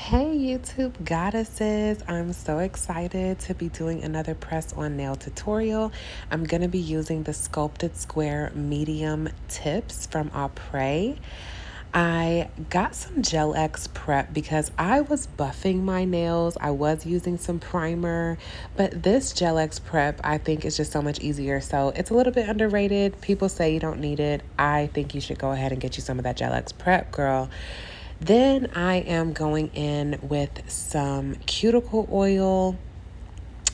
Hey YouTube goddesses, I'm so excited to be doing another press on nail tutorial. I'm going to be using the sculpted square medium tips from Aprés. I got some Gel-X prep because I was buffing my nails. I was using some primer, but this Gel-X prep I think is just so much easier. So it's a little bit underrated. People say you don't need it. I think you should go ahead and get you some of that Gel-X prep, girl. Then I am going in with some cuticle oil.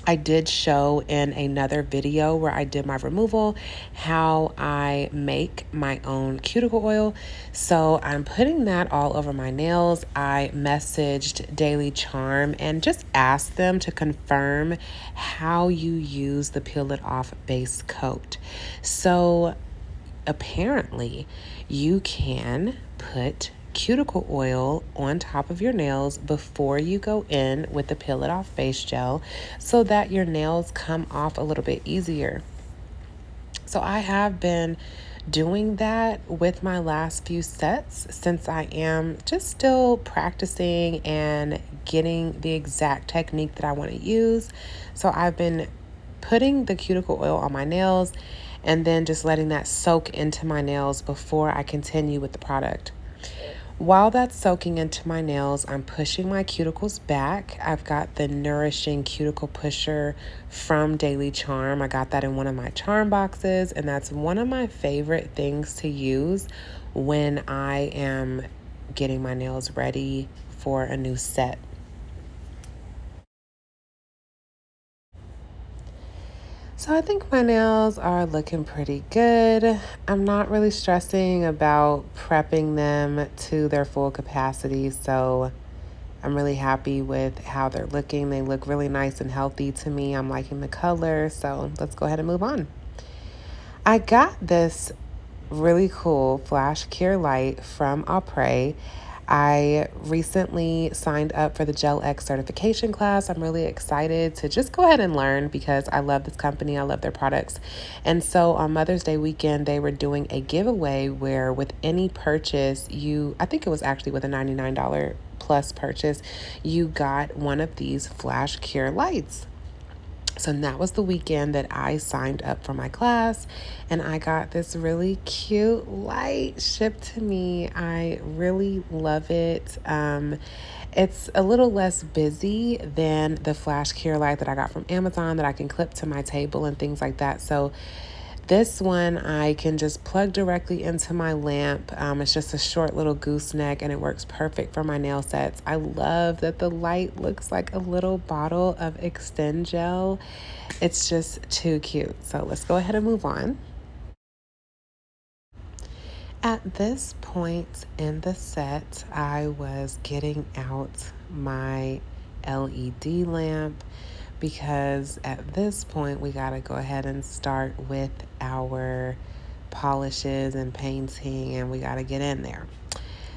I did show in another video where I did my removal how I make my own cuticle oil. So I'm putting that all over my nails. I messaged Daily Charme and just asked them to confirm how you use the peel it off base coat. So apparently you can put cuticle oil on top of your nails before you go in with the peel it off base gel so that your nails come off a little bit easier. So I have been doing that with my last few sets since I am just still practicing and getting the exact technique that I want to use. So I've been putting the cuticle oil on my nails and then just letting that soak into my nails before I continue with the product. While that's soaking into my nails, I'm pushing my cuticles back. I've got the Nourishing Cuticle Pusher from Daily Charme. I got that in one of my charm boxes, and that's one of my favorite things to use when I am getting my nails ready for a new set. So I think my nails are looking pretty good. I'm not really stressing about prepping them to their full capacity, so I'm really happy with how they're looking. They look really nice and healthy to me. I'm liking the color, so let's go ahead and move on. I got this really cool flash cure light from Aprés. I recently signed up for the Gel-X certification class. I'm really excited to just go ahead and learn because I love this company. I love their products. And so on Mother's Day weekend, they were doing a giveaway where with any purchase, I think it was actually with a $99 plus purchase, you got one of these flash cure lights. So that was the weekend that I signed up for my class and I got this really cute light shipped to me. I really love it. It's a little less busy than the flash cure light that I got from Amazon that I can clip to my table and things like that. So this one I can just plug directly into my lamp. It's just a short little gooseneck and it works perfect for my nail sets. I love that the light looks like a little bottle of Extend Gel. It's just too cute. So let's go ahead and move on. At this point in the set, I was getting out my LED lamp because at this point we got to go ahead and start with our polishes and painting and we got to get in there.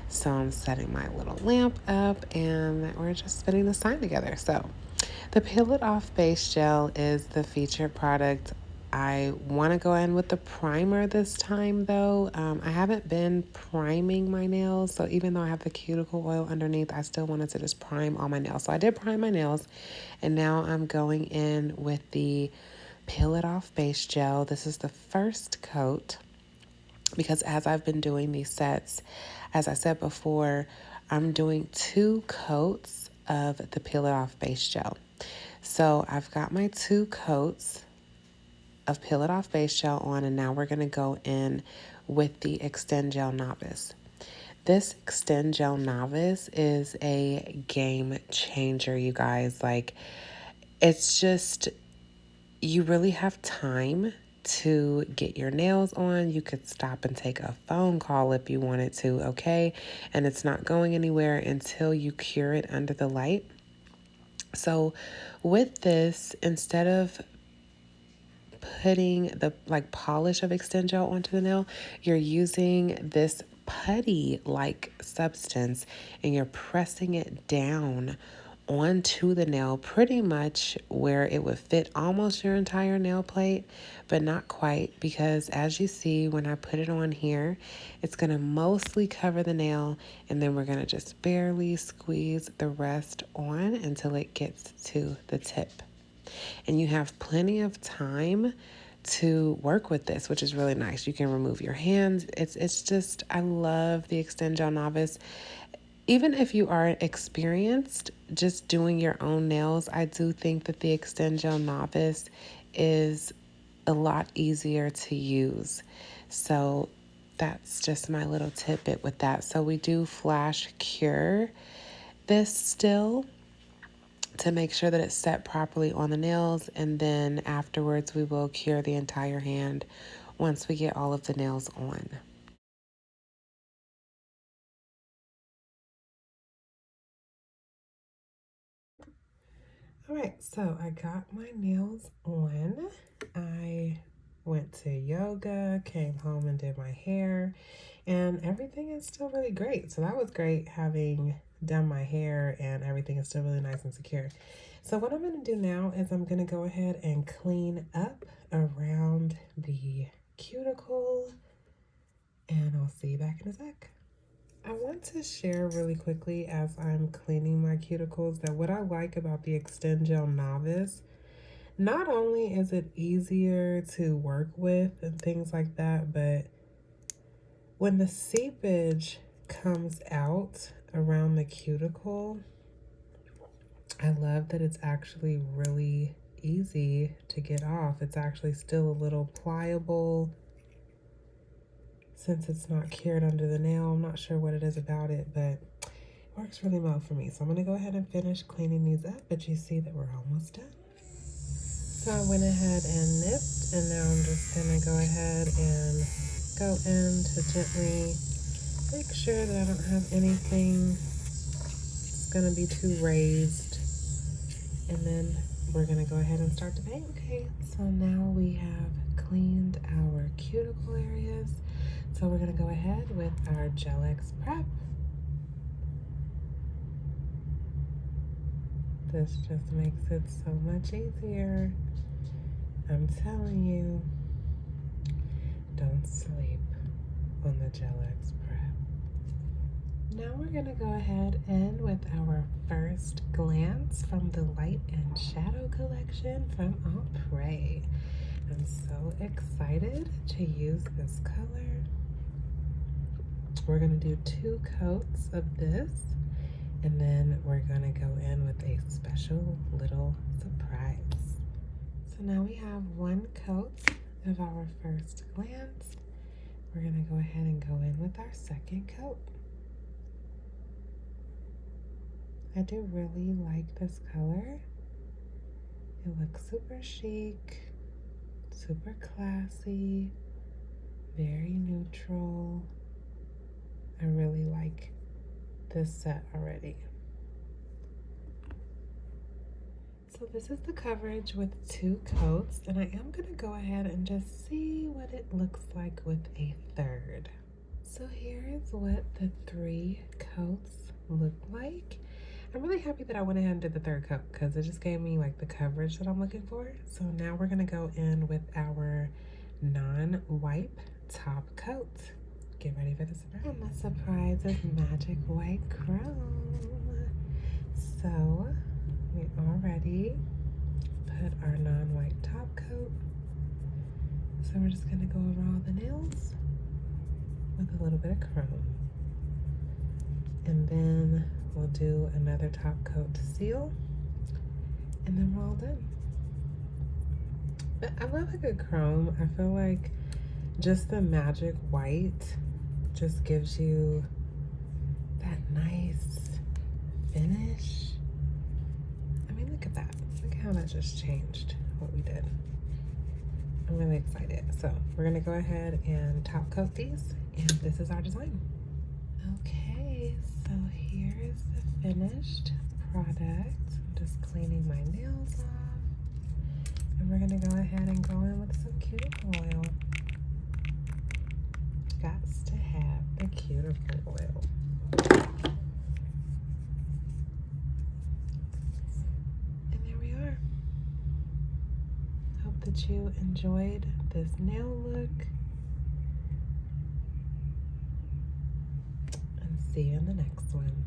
So I'm setting my little lamp up and we're just spinning the sign together. So the Peel It Off Base Gel is the featured product. I want to go in with the primer this time though. I haven't been priming my nails, so even though I have the cuticle oil underneath, I still wanted to just prime all my nails. So I did prime my nails, and now I'm going in with the Peel It Off Base Gel. This is the first coat because as I've been doing these sets, as I said before, I'm doing 2 coats of the Peel It Off Base Gel. So I've got my 2 coats of Peel It Off Base Gel on, and now we're going to go in with the Extend Gel Novice. This Extend Gel Novice is a game changer, you guys. Like, it's just, you really have time to get your nails on. You could stop and take a phone call if you wanted to, okay? And it's not going anywhere until you cure it under the light. So with this, instead of putting the polish of Extend Gel onto the nail, you're using this putty like substance and you're pressing it down onto the nail pretty much where it would fit almost your entire nail plate, but not quite, because as you see, when I put it on here, it's going to mostly cover the nail, and then we're going to just barely squeeze the rest on until it gets to the tip. And you have plenty of time to work with this, which is really nice. You can remove your hands. It's just, I love the Extend Gel Novice. Even if you aren't experienced just doing your own nails, I do think that the Extend Gel Novice is a lot easier to use. So that's just my little tidbit with that. So we do flash cure this still to make sure that it's set properly on the nails, and then afterwards we will cure the entire hand once we get all of the nails on. All right, so I got my nails on. I went to yoga, came home and did my hair, and everything is still really great. So that was great having done my hair, and everything is still really nice and secure. So what I'm going to do now is I'm going to go ahead and clean up around the cuticle, and I'll see you back in a sec. I want to share really quickly as I'm cleaning my cuticles that what I like about the Extend Gel Novice, not only is it easier to work with and things like that, but when the seepage comes out around the cuticle, I love that it's actually really easy to get off. It's actually still a little pliable since it's not cured under the nail. I'm not sure what it is about it, but it works really well for me. So I'm going to go ahead and finish cleaning these up, but you see that we're almost done. So I went ahead and nipped, and now I'm just going to go ahead and go in to gently make sure that I don't have anything that's going to be too raised. And then we're going to go ahead and start to paint. Okay, so now we have cleaned our cuticle areas. So we're going to go ahead with our Gel-X prep. This just makes it so much easier. I'm telling you, don't sleep on the Gel-X prep. Now we're going to go ahead and with our first glance from the Light and Shadow collection from Aprés. I'm so excited to use this color. We're going to do 2 coats of this, and then we're going to go in with a special little surprise. So now we have 1 coat of our first glance. We're going to go ahead and go in with our second coat. I do really like this color. It looks super chic, super classy, very neutral. I really like this set already. So this is the coverage with 2 coats, and I am going to go ahead and just see what it looks like with a third. So here is what the 3 coats look like. I'm really happy that I went ahead and did the 3rd coat because it just gave me like the coverage that I'm looking for. So now we're going to go in with our non-wipe top coat. Get ready for the surprise. And the surprise is Magic White Chrome. So we already put our non-white top coat. So we're just going to go over all the nails with a little bit of chrome. And then we'll do another top coat to seal. And then we're all done. But I love a good chrome. I feel like just the Magic White just gives you that nice finish. I mean, look at that. Look how that just changed what we did. I'm really excited. So we're gonna go ahead and top coat these, and this is our design. Okay, so here is the finished product. I'm just cleaning my nails off. And we're gonna go ahead and go in with some cuticle oil. Gots to have the cuticle oil. that you enjoyed this nail look. And see you in the next one.